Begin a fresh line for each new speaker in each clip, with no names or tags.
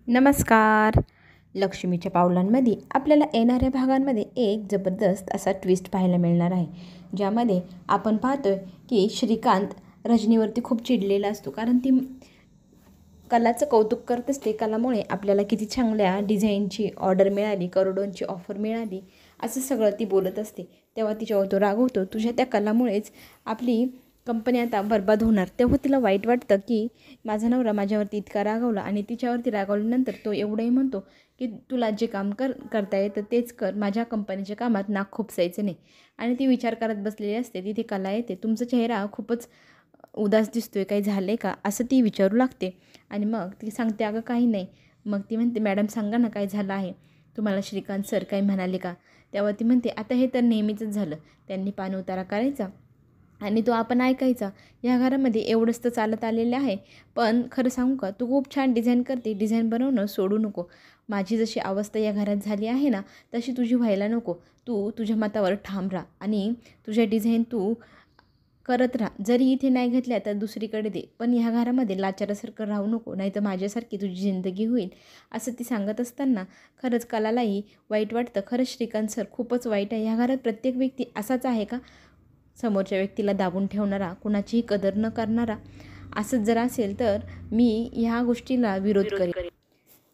नमस्कार. लक्ष्मीच्या पावलांमध्ये आपल्याला येणाऱ्या भागांमध्ये एक जबरदस्त असा ट्विस्ट पाहायला मिळणार आहे, ज्यामध्ये आपण पाहतोय की श्रीकांत रजनीवरती खूप चिडलेला असतो, कारण ती कलाचं कौतुक करत असते. कलामुळे आपल्याला किती चांगल्या डिझाईनची ऑर्डर मिळाली, करोडोंची ऑफर मिळाली, असं सगळं ती बोलत असते. तेव्हा तिच्यावर तो रागवतो, तुझ्या त्या कलामुळेच आपली कंपनी आता बरबाद होणार. तेव्हा तिला वाईट वाटतं की माझा नवरा माझ्यावरती इतका रागवला, आणि तिच्यावरती रागवल्यानंतर तो एवढंही म्हणतो की तुला जे काम करता येतं तेच कर, माझ्या कंपनीच्या कामात नाक खुपसायचं नाही. आणि ती विचार करत बसलेली असते. तिथे कला येते. तुमचा चेहरा खूपच उदास दिसतोय, काही झालं आहे का, असं ती विचारू लागते. आणि मग ती सांगते, अगं काही नाही. मग ती म्हणते, मॅडम सांगा ना काय झालं आहे, तुम्हाला श्रीकांत सर काही म्हणाले का. तेव्हा ती म्हणते, आता हे तर नेहमीचंच झालं, त्यांनी पान उतारा करायचा आणि तो आपण ऐकायचा. या घरामध्ये एवढंच तर चालत आलेलं आहे. पण खरं सांगू का, तू खूप छान डिझाईन करते, डिझाईन बनवणं सोडू नको. माझी जशी अवस्था या घरात झाली आहे ना, तशी तुझी व्हायला नको. तू तुझ्या मतावर ठाम राहा आणि तुझ्या डिझाईन तू करत राहा. जरी इथे नाही घेतल्या तर दुसरीकडे दे, पण ह्या घरामध्ये लाचारासारखं राहू नको, नाही तर माझ्यासारखी तुझी जिंदगी होईल. असं ती सांगत असताना खरंच कलालाही वाईट वाटतं. खरंच श्रीकांत सर खूपच वाईट आहे. ह्या घरात प्रत्येक व्यक्ती असाच आहे का, समोरच्या व्यक्तीला दाबून ठेवणारा, कुणाचीही कदर न करणारा. असंच जर असेल तर मी ह्या गोष्टीला विरोध करेन.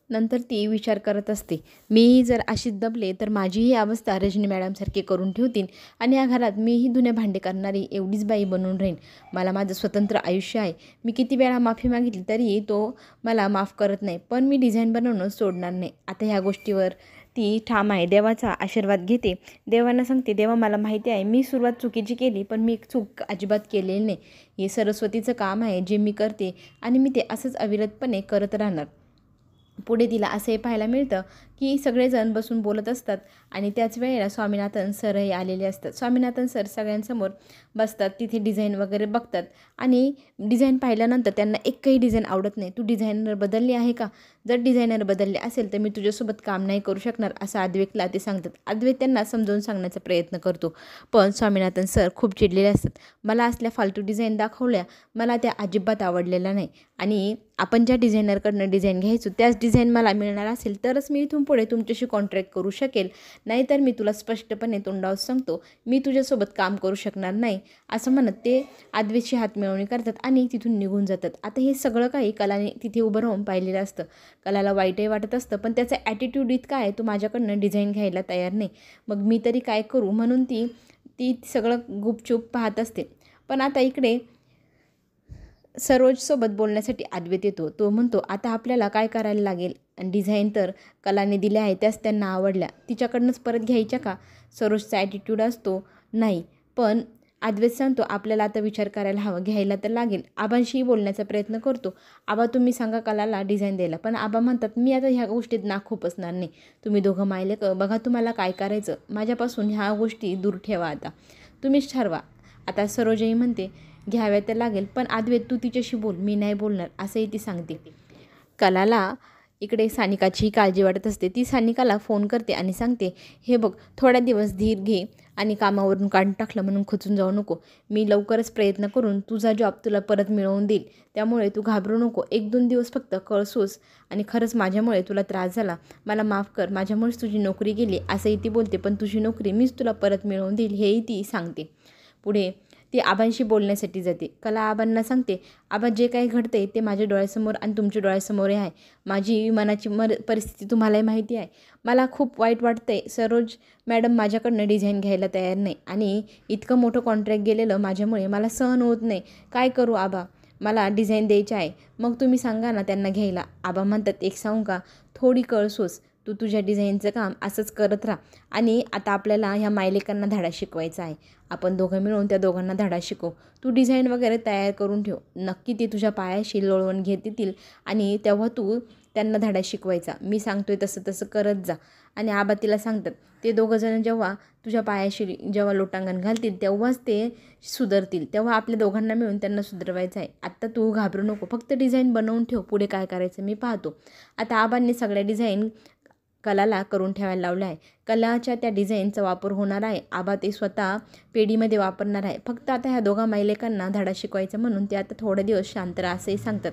नंतर ती विचार करत असते, मीही जर अशी दबले तर माझीही अवस्था रजनी मॅडमसारखी करून ठेवतील, आणि या घरात मीही धुणे भांडे करणारी एवढीच बाई बनून राहीन. मला माझं स्वतंत्र आयुष्य आहे. मी किती वेळा माफी मागितली तरी तो मला माफ करत नाही, पण मी डिझाईन बनवणं सोडणार नाही. आता ह्या गोष्टीवर ती ठाम आहे. देवाचा आशीर्वाद घेते. देवांना सांगते, देवा मला माहिती आहे मी सुरुवात चुकीची केली, पण मी चूक अजिबात केलेली नाही. हे सरस्वतीचं काम आहे जे मी करते, आणि मी ते असंच अविरतपणे करत राहणार. पुढे तिला असंही पाहायला मिळतं की सगळेजण बसून बोलत असतात, आणि त्याच वेळेला स्वामीनाथन सरही आलेले असतात. स्वामीनाथन सर सगळ्यांसमोर बसतात, तिथे डिझाईन वगैरे बघतात, आणि डिझाईन पाहिल्यानंतर त्यांना एकही डिझाईन आवडत नाही. तू डिझायनर बदलली आहे का, जर डिझायनर बदलले असेल तर मी तुझ्यासोबत काम नाही करू शकणार, असं अद्वैतला ते सांगतात. अद्वैत त्यांना समजावून सांगण्याचा प्रयत्न करतो, पण स्वामीनाथन सर खूप चिडलेले असतात. मला असल्या फालतू डिझाईन दाखवल्या, मला त्या अजिबात आवडलेल्या नाही, आणि आपण ज्या डिझायनरकडनं डिझाईन घ्यायचो त्याच डिझाईन मला मिळणार असेल तरच मी इथून पुढे तुमच्याशी कॉन्ट्रॅक्ट करू शकेल, नाहीतर मी तुला स्पष्टपणे तोंडावर सांगतो, मी तुझ्यासोबत काम करू शकणार नाही, असं म्हणत ते अद्वैतशी हात मिळवणी करतात आणि तिथून निघून जातात. आता हे सगळं काही कलाने तिथे उभं राहून पाहिलेलं असतं. कलाला वाईटही वाटत असतं, पण त्याचा ॲटिट्यूड इतका आहे, तो माझ्याकडनं डिझाईन घ्यायला तयार नाही, मग मी तरी काय करू, म्हणून ती ती सगळं गुपचूप पाहत असते. पण आता इकडे सरोजसोबत बोलण्यासाठी अद्वैत येतो. तो म्हणतो, आता आपल्याला काय करायला लागेल, आणि डिझाईन तर कलाने दिल्या आहे, त्याच त्यांना आवडल्या, तिच्याकडनंच परत घ्यायच्या का. सरोजचा ॲटिट्यूड असतो, नाही. पण अद्वैत सांगतो, आपल्याला आता विचार करायला हवं, घ्यायला तर लागेल. आबांशीही बोलण्याचा प्रयत्न करतो. आबा तुम्ही सांगा कलाला डिझाईन द्यायला, पण आबा म्हणतात, मी आता ह्या गोष्टीत नाक खुपसणार नाही. तुम्ही दोघं मायलेक बघा तुम्हाला काय करायचं, माझ्यापासून ह्या गोष्टी दूर ठेवा, आता तुम्हीच ठरवा. आता सरोजही म्हणते, घ्याव्या तर लागेल, पण अद्वैत तू तिच्याशी बोल, मी नाही बोलणार, असंही ती सांगते. कलाला इकडे सानिकाची काळजी वाटत असते. ती सानिकाला फोन करते आणि सांगते, हे बघ, थोड्या दिवस धीर घे, आणि कामावरून काढून टाकलं म्हणून खचून जाऊ नको. मी लवकरच प्रयत्न करून तुझा जॉब तुला परत मिळवून देईल, त्यामुळे तू घाबरू नको. 1-2 दिवस फक्त कळसूस, आणि खरंच माझ्यामुळे तुला त्रास झाला, मला माफ कर, माझ्यामुळेच तुझी नोकरी गेली, असंही ती बोलते. पण तुझी नोकरी मीच तुला परत मिळवून देईल, हेही ती सांगते. पुढे ती आबांशी बोलण्यासाठी जाते. कला आबांना सांगते, आबा जे काही घडते ते माझ्या डोळ्यासमोर आणि तुमच्या डोळ्यासमोर आहे. माझी मनाची परिस्थिती तुम्हालाही माहिती आहे. मला खूप वाईट वाटतंय, सरोज मॅडम माझ्याकडनं डिझाईन घ्यायला तयार नाही, आणि इतकं मोठं कॉन्ट्रॅक्ट गेलेलं माझ्यामुळे मला सहन होत नाही. काय करू आबा, मला डिझाईन द्यायची आहे, मग तुम्ही सांगा ना त्यांना घ्यायला. आबा म्हणतात, एक सांगू का, थोडी कळसोस, तू तुझ्या डिझाईनचं काम असंच करत राहा, आणि आता आपल्याला ह्या मायलेकांना धडा शिकवायचा आहे. आपण दोघं मिळून त्या दोघांना धडा शिकवू. तू डिझाईन वगैरे तयार करून ठेव, नक्की ती तुझ्या पायाशी लोळवून घेतील, आणि तेव्हा तू त्यांना धडा शिकवायचा. मी सांगतोय तसं तसं करत जा. आणि आबा तिला सांगतात, ते दोघंजणं जेव्हा तुझ्या पायाशी जेव्हा लोटांगण घालतील तेव्हाच ते सुधरतील, तेव्हा आपल्या दोघांना मिळून त्यांना सुधरवायचं आहे. आत्ता तू घाबरू नको, फक्त डिझाईन बनवून ठेव, पुढे काय करायचं मी पाहतो. आता आबांनी सगळ्या डिझाईन कलाला करून ठेवायला लावलं आहे. कलाच्या त्या डिझाईनचा वापर होणार आहे. आबा ते स्वतः पेढीमध्ये वापरणार आहे. फक्त आता ह्या दोघा मायलेकांना धडा शिकवायचा म्हणून ते आता थोडे दिवस शांत राहा, असंही सांगतात.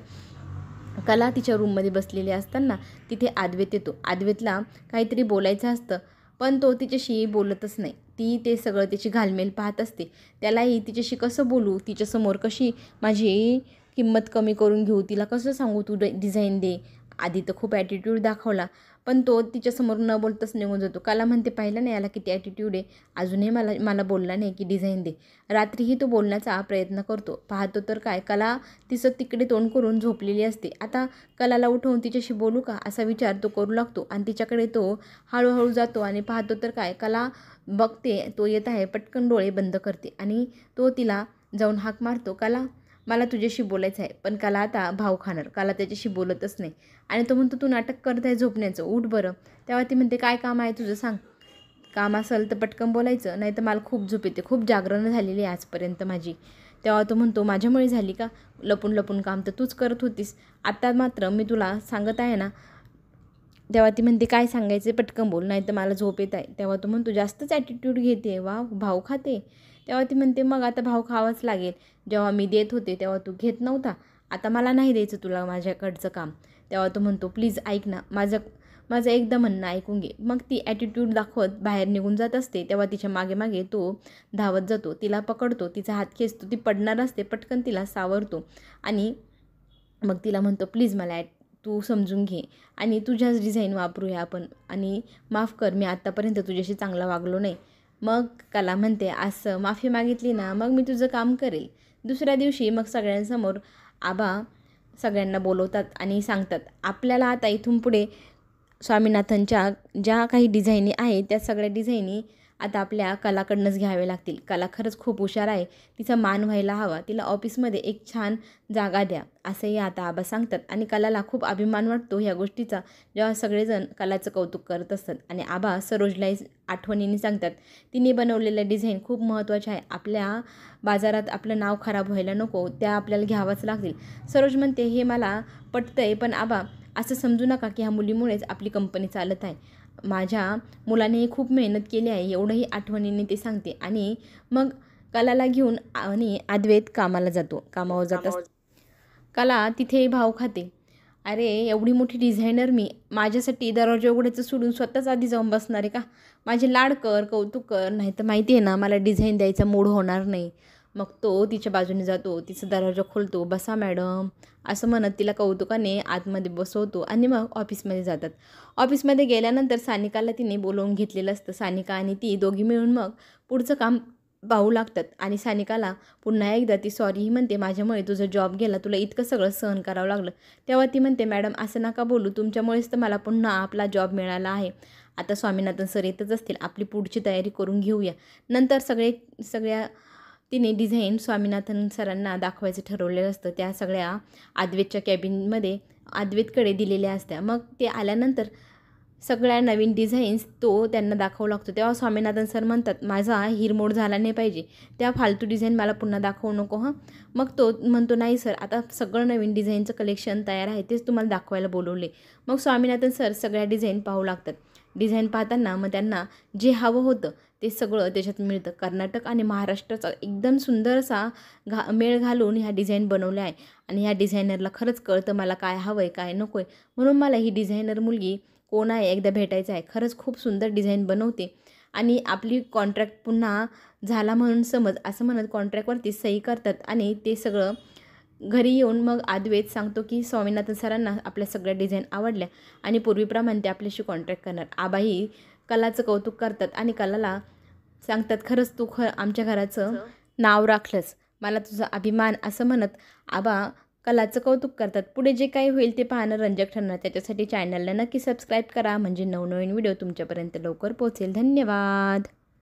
कला तिच्या रूममध्ये बसलेली असताना तिथे अद्वैत येतो. अद्वैतला काहीतरी बोलायचं असतं, पण तो तिच्याशी बोलतच नाही. ती ते सगळं त्याची घालमेल पाहत असते. त्यालाही तिच्याशी कसं बोलू, तिच्यासमोर कशी माझी किंमत कमी करून घेऊ, तिला कसं सांगू तू डिझाईन दे. आधी तर खूप ॲटिट्यूड दाखवला, पण तो तिच्यासमोर न बोलताच निघून जातो. कला म्हणते, पाहिलं नाही याला किती ॲटिट्यूड आहे, अजूनही मला बोलला नाही की डिझाईन दे. रात्रीही तो बोलण्याचा प्रयत्न करतो. पाहतो तर काय, कला तिचं तिकडे तोंड करून झोपलेली असते. आता कलाला उठवून तिच्याशी बोलू का असा विचार तो करू लागतो आणि तिच्याकडे तो हळूहळू जातो आणि पाहतो तर काय, कला बघते तो येत आहे. पटकन डोळे बंद करते आणि तो तिला जाऊन हाक मारतो, कला मला तुझ्याशी बोलायचं आहे. पण कला आता भाव खाणार, कला त्याच्याशी बोलतच नाही आणि तो म्हणतो, तू नाटक करत आहे झोपण्याचं, उठ बरं. तेव्हा ती म्हणते, काय काम आहे तुझं सांग. काम असेल तर पटकन बोलायचं, नाही तर मला खूप झोप येते, खूप जागरण झालेली आहे आजपर्यंत माझी. तेव्हा तो म्हणतो, माझ्यामुळे झाली का, लपून लपून काम तर तूच करत होतीस, आता मात्र मी तुला सांगत आहे ना. तेव्हा ती म्हणते, काय सांगायचं पटकन बोल, नाही तर मला झोप येत आहे. तेव्हा तो म्हणतो, जास्तच ॲटिट्यूड घेते, वा भाव खाते. तेव्हा ती म्हणते, मग आता भाव खावाच लागेल, जेव्हा मी देत होते तेव्हा तू घेत नव्हता, आता मला नाही द्यायचं तुला माझ्याकडचं काम. तेव्हा तो म्हणतो, प्लीज ऐक ना, माझं एकदा म्हणणं ऐकून घे. मग ती ॲटिट्यूड दाखवत बाहेर निघून जात असते. तेव्हा तिच्या मागे मागे तो धावत जातो, तिला पकडतो, तिचा हात खेचतो, ती पडणार असते, पटकन तिला सावरतो आणि मग तिला म्हणतो, प्लीज मला तू समजून घे आणि तुझ्याच डिझाईन वापरूया आपण आणि माफ कर, मी आत्तापर्यंत तुझ्याशी चांगला वागलो नाही. मग कला म्हणते, असं माफी मागितली ना, मग मी तुझं काम करेल. दुसऱ्या दिवशी मग सगळ्यांसमोर आबा सगळ्यांना बोलवतात आणि सांगतात, आपल्याला आता इथून पुढे स्वामीनाथनच्या ज्या काही डिझाईनी आहेत त्या सगळ्या डिझाईनी आता आपल्या कलाकडनंच घ्यावे लागतील. कला खरंच खूप हुशार आहे, तिचा मान व्हायला हवा, तिला ऑफिसमध्ये एक छान जागा द्या, असंही आता आबा सांगतात. आणि कलाला खूप अभिमान वाटतो ह्या गोष्टीचा, जेव्हा सगळेजण कलाचं कौतुक करत असतात. आणि आबा सरोजलाही आठवणीने सांगतात, तिने बनवलेल्या डिझाईन खूप महत्त्वाच्या आहे, आपल्या बाजारात आपलं नाव खराब व्हायला नको, त्या आपल्याला घ्यावंच लागतील. सरोज म्हणते, हे मला पटतंय, पण आबा असं समजू नका की ह्या मुलीमुळेच आपली कंपनी चालत आहे, माझ्या मुलाने खूप मेहनत केली आहे, एवढंही आठवणीने ते सांगते. आणि मग कलाला घेऊन आणि अद्वैत कामावर जात असतो. कला तिथे भाव खाते, अरे एवढी मोठी डिझायनर मी, माझ्यासाठी दरवाजा उघडायचं सोडून स्वतःच आधी जाऊन बसणार आहे का, माझे लाड कर, कौतुक कर, नाही तर माहिती आहे ना मला डिझाईन द्यायचा मूड होणार नाही. मग तो तिच्या बाजूने जातो, तिचा दरवाजा खोलतो, बसा मॅडम असं म्हणत तिला कौतुकाने आतमध्ये बसवतो आणि मग ऑफिसमध्ये जातात. ऑफिसमध्ये गेल्यानंतर सानिकाला तिने बोलवून घेतलेलं असतं. सानिका आणि ती दोघी मिळून मग पुढचं काम पाहू लागतात आणि सानिकाला पुन्हा एकदा ती सॉरीही म्हणते, माझ्यामुळे तुझा जॉब गेला, तुला इतकं सगळं सहन करावं लागलं. तेव्हा ती म्हणते, मॅडम असं नका बोलू, तुमच्यामुळेच तर मला पुन्हा आपला जॉब मिळाला आहे. आता स्वामीनाथन सर येतच असतील, आपली पुढची तयारी करून घेऊया. नंतर सगळ्या तिने डिझाईन स्वामीनाथन सरांना दाखवायचं ठरवलेलं असतं. त्या सगळ्या अद्वैतच्या कॅबिनमध्ये अद्वैतकडे दिलेल्या असत्या. मग ते आल्यानंतर सगळ्या नवीन डिझाईन्स तो त्यांना दाखवू लागतो. तेव्हा स्वामीनाथन सर म्हणतात, माझा हिरमोड झाला नाही पाहिजे, त्या फालतू डिझाईन मला पुन्हा दाखवू नको हां. मग तो म्हणतो, नाही सर, आता सगळं नवीन डिझाईनचं कलेक्शन तयार आहे, तेच तुम्हाला दाखवायला बोलवले. मग स्वामीनाथन सर सगळ्या डिझाईन पाहू लागतात. डिझाईन पाहताना मग त्यांना जे हवं होतं ते सगळं त्याच्यात मिळतं. कर्नाटक आणि महाराष्ट्राचा एकदम सुंदर असा मेळ घालून ह्या डिझाईन बनवल्या आहे आणि ह्या डिझायनरला खरंच कळतं मला काय हवं आहे काय नको आहे, म्हणून मला ही डिझायनर मुलगी कोण आहे एकदा भेटायचं आहे. खरंच खूप सुंदर डिझाईन बनवते आणि आपली कॉन्ट्रॅक्ट पुन्हा झाला म्हणून समज, असं म्हणत कॉन्ट्रॅक्टवरती सही करतात. आणि ते सगळं घरी येऊन मग अद्वैत सांगतो की स्वामीनाथन सरांना आपल्या सगळ्या डिझाईन आवडल्या आणि पूर्वीप्रमाणे ते आपल्याशी कॉन्ट्रॅक्ट करणार. आबाही कलाचं कौतुक करतात आणि कलाला सांगतात, खरंच तू आमच्या घराचं नाव राखलंस, मला तुझा अभिमान, असं म्हणत आबा कलाचं कौतुक करतात. पुढे जे काही होईल ते पाहणं रंजक ठरणार. त्याच्यासाठी चॅनलला नक्की सबस्क्राईब करा, म्हणजे नवनवीन व्हिडिओ तुमच्यापर्यंत लवकर पोहोचेल. धन्यवाद.